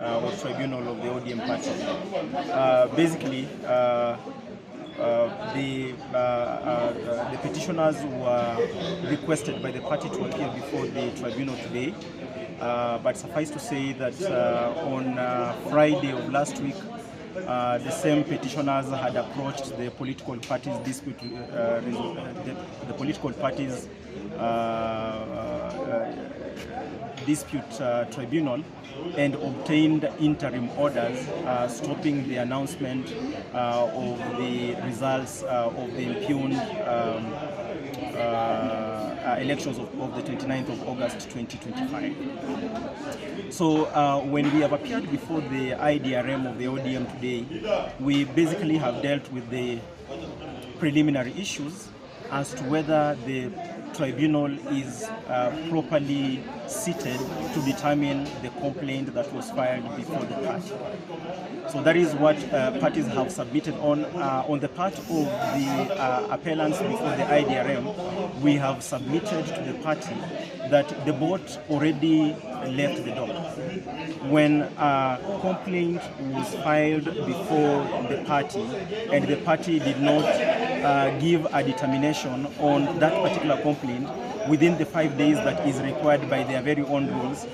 or tribunal of the ODM party. Basically, the petitioners were requested by the party to appear before the tribunal today. But suffice to say that on Friday of last week, the same petitioners had approached the political parties dispute, the political parties dispute tribunal, and obtained interim orders stopping the announcement of the results of the impugned elections of the 29th of August 2025. So when we have appeared before the IDRM of the ODM today, we basically have dealt with the preliminary issues as to whether the tribunal is properly seated to determine the complaint that was filed before the party. So that is what parties have submitted on the part of the appellants before the IDRM. We have submitted to the party that the boat already left the dock. When a complaint was filed before the party and the party did not give a determination on that particular complaint within the 5 days that is required by their very own rules,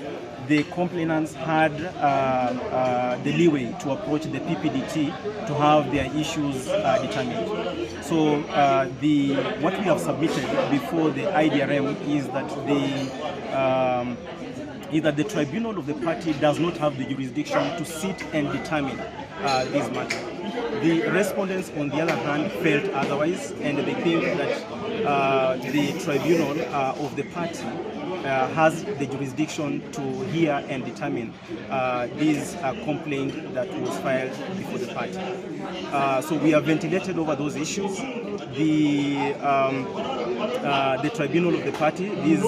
the complainants had the leeway to approach the PPDT to have their issues determined. So what we have submitted before the IDRM is that the tribunal of the party does not have the jurisdiction to sit and determine this matter. The respondents, on the other hand, felt otherwise, and they think that the tribunal of the party has the jurisdiction to hear and determine this complaint that was filed before the party. So we have ventilated over those issues. The tribunal of the party, these